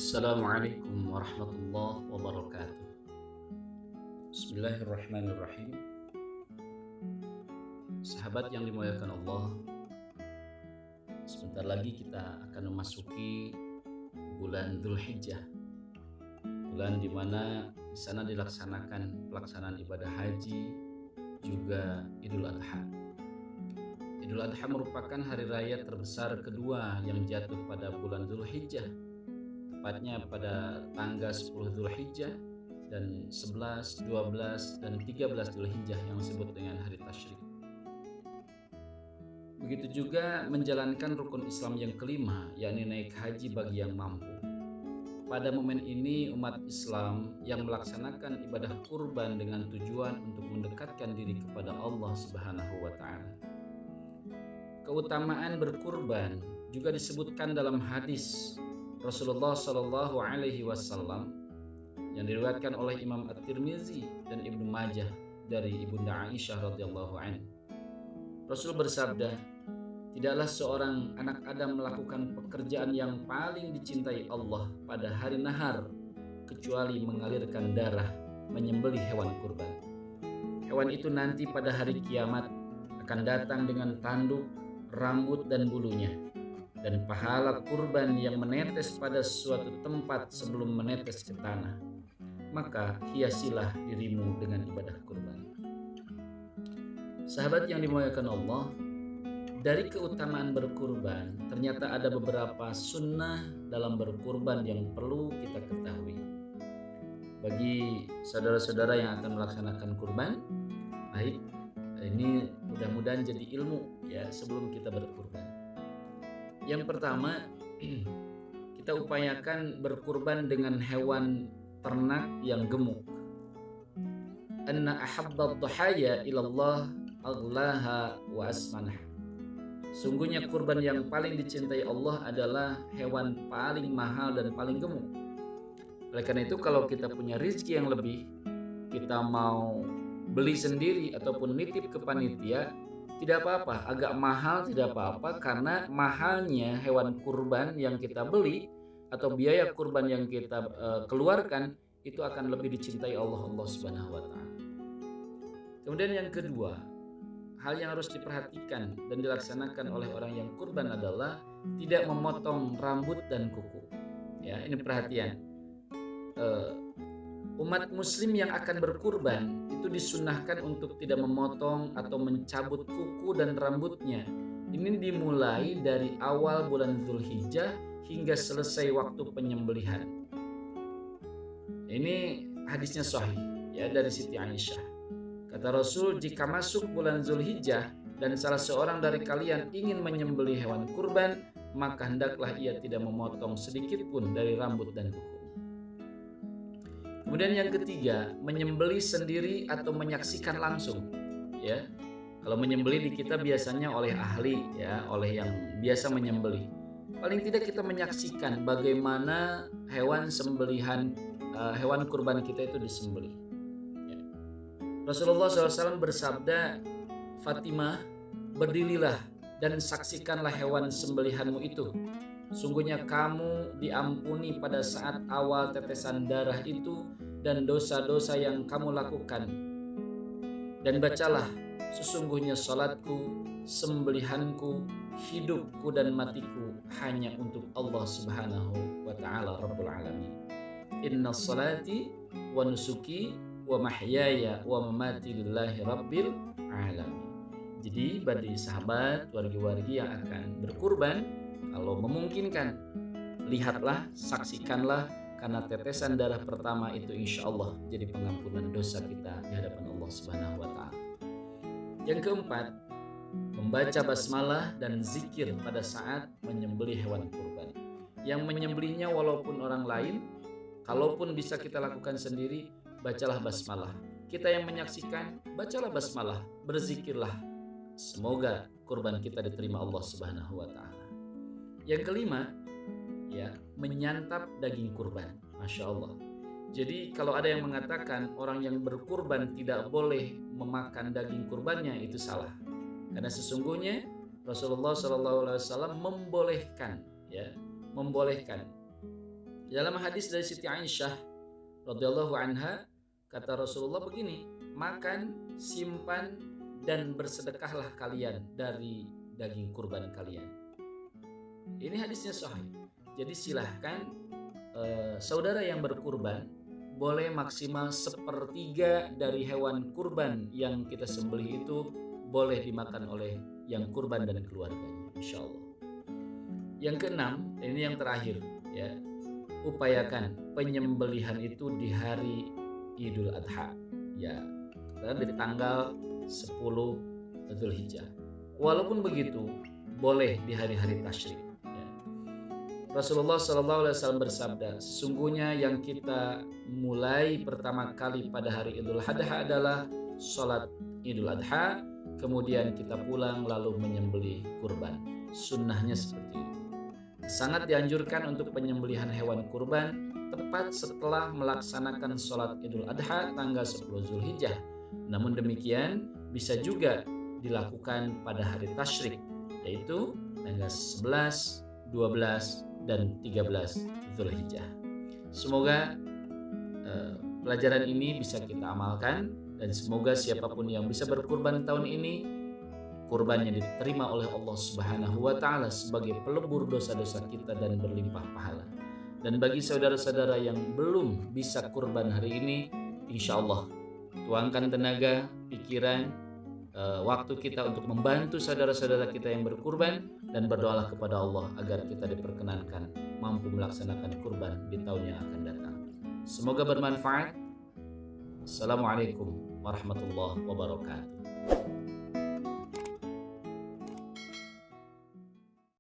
Assalamualaikum warahmatullahi wabarakatuh. Bismillahirrahmanirrahim. Sahabat yang dimuliakan Allah, sebentar lagi kita akan memasuki bulan Dzulhijjah, bulan di mana di sana dilaksanakan pelaksanaan ibadah haji juga Idul Adha. Idul Adha merupakan hari raya terbesar kedua yang jatuh pada bulan Dzulhijjah, tepatnya pada tanggal 10 Dzulhijjah dan 11, 12, dan 13 Dzulhijjah yang disebut dengan hari tasyrik. Begitu juga menjalankan rukun Islam yang kelima, yakni naik haji bagi yang mampu. Pada momen ini umat Islam yang melaksanakan ibadah kurban dengan tujuan untuk mendekatkan diri kepada Allah Subhanahu wa taala. Keutamaan berkurban juga disebutkan dalam hadis Rasulullah Shallallahu Alaihi Wasallam yang diriwayatkan oleh Imam At-Tirmizi dan Ibnu Majah dari Ibunda Aisyah radhiyallahu anha. Rasul bersabda, tidaklah seorang anak Adam melakukan pekerjaan yang paling dicintai Allah pada hari nahar kecuali mengalirkan darah menyembelih hewan kurban. Hewan itu nanti pada hari kiamat akan datang dengan tanduk, rambut dan bulunya, dan pahala kurban yang menetes pada suatu tempat sebelum menetes ke tanah. Maka hiasilah dirimu dengan ibadah kurban. Sahabat yang dimuliakan Allah, dari keutamaan berkurban ternyata ada beberapa sunnah dalam berkurban yang perlu kita ketahui. Bagi saudara-saudara yang akan melaksanakan kurban, baik, ini mudah-mudahan jadi ilmu ya sebelum kita berkurban. Yang pertama, kita upayakan berkurban dengan hewan ternak yang gemuk. Anna ahabbad dhahaya ilallah aghlaha wa asmanah. Sungguhnya kurban yang paling dicintai Allah adalah hewan paling mahal dan paling gemuk. Oleh karena itu kalau kita punya rezeki yang lebih, kita mau beli sendiri ataupun nitip ke panitia, tidak apa-apa, agak mahal tidak apa-apa, karena mahalnya hewan kurban yang kita beli atau biaya kurban yang kita keluarkan itu akan lebih dicintai Allah Subhanahu wa taala. Kemudian yang kedua, hal yang harus diperhatikan dan dilaksanakan oleh orang yang kurban adalah tidak memotong rambut dan kuku. Ya, ini perhatian. Umat muslim yang akan berkurban itu disunahkan untuk tidak memotong atau mencabut kuku dan rambutnya. Ini dimulai dari awal bulan Dzulhijjah hingga selesai waktu penyembelihan. Ini hadisnya sahih ya dari Siti Aisyah. Kata Rasul, jika masuk bulan Dzulhijjah dan salah seorang dari kalian ingin menyembelih hewan kurban, maka hendaklah ia tidak memotong sedikit pun dari rambut dan kuku. Kemudian yang ketiga, menyembelih sendiri atau menyaksikan langsung. Ya, kalau menyembelih di kita biasanya oleh ahli, ya, oleh yang biasa menyembelih. Paling tidak kita menyaksikan bagaimana hewan sembelihan, hewan kurban kita itu disembelih. Ya. Rasulullah SAW bersabda, Fatimah, berdirilah dan saksikanlah hewan sembelihanmu itu. Sungguhnya kamu diampuni pada saat awal tetesan darah itu dan dosa-dosa yang kamu lakukan. Dan bacalah, sesungguhnya salatku, sembelihanku, hidupku dan matiku hanya untuk Allah Subhanahu wa taala Rabbul Alamin. Inna salati wa nusuki wa mahyaya wa mamati lillahi Rabbil Alamin. Jadi bagi sahabat, wargi-wargi yang akan berkurban, kalau memungkinkan, lihatlah, saksikanlah, karena tetesan darah pertama itu insya Allah jadi pengampunan dosa kita di hadapan Allah Subhanahu wa taala. Yang keempat, membaca basmalah dan zikir pada saat menyembelih hewan kurban. Yang menyembelihnya walaupun orang lain, kalaupun bisa kita lakukan sendiri, bacalah basmalah. Kita yang menyaksikan, bacalah basmalah, berzikirlah. Semoga kurban kita diterima Allah Subhanahu wa taala. Yang kelima, ya, menyantap daging kurban. Masya Allah. Jadi kalau ada yang mengatakan orang yang berkurban tidak boleh memakan daging kurbannya, itu salah. Karena sesungguhnya Rasulullah SAW membolehkan, ya, membolehkan Dalam hadis dari Siti Aisyah radhiyallahu anha, kata Rasulullah begini, makan, simpan, dan bersedekahlah kalian dari daging kurban kalian. Ini hadisnya sahih. Jadi silahkan saudara yang berkurban boleh maksimal 1/3 dari hewan kurban yang kita sembelih itu boleh dimakan oleh yang kurban dan keluarganya, insya Allah. Yang keenam, ini yang terakhir ya, upayakan penyembelihan itu di hari Idul Adha ya, di tanggal 10 Dzulhijjah. Walaupun begitu, boleh di hari-hari tasyrik. Rasulullah SAW bersabda, sesungguhnya yang kita mulai pertama kali pada hari Idul Adha adalah sholat Idul Adha, kemudian kita pulang lalu menyembelih kurban. Sunnahnya seperti itu. Sangat dianjurkan untuk penyembelihan hewan kurban tepat setelah melaksanakan sholat Idul Adha tanggal 10 Dzulhijjah. Namun demikian bisa juga dilakukan pada hari tasyrik, yaitu tanggal 11, 12, dan 13 Dzulhijjah. Semoga pelajaran ini bisa kita amalkan, dan semoga siapapun yang bisa berkurban tahun ini, kurbannya diterima oleh Allah Subhanahu wa Ta'ala sebagai pelebur dosa-dosa kita dan berlimpah pahala. Dan bagi saudara-saudara yang belum bisa kurban hari ini, insya Allah tuangkan tenaga, pikiran, waktu kita untuk membantu saudara-saudara kita yang berkurban, dan berdoalah kepada Allah agar kita diperkenankan mampu melaksanakan kurban di tahun yang akan datang. Semoga bermanfaat. Assalamualaikum warahmatullahi wabarakatuh.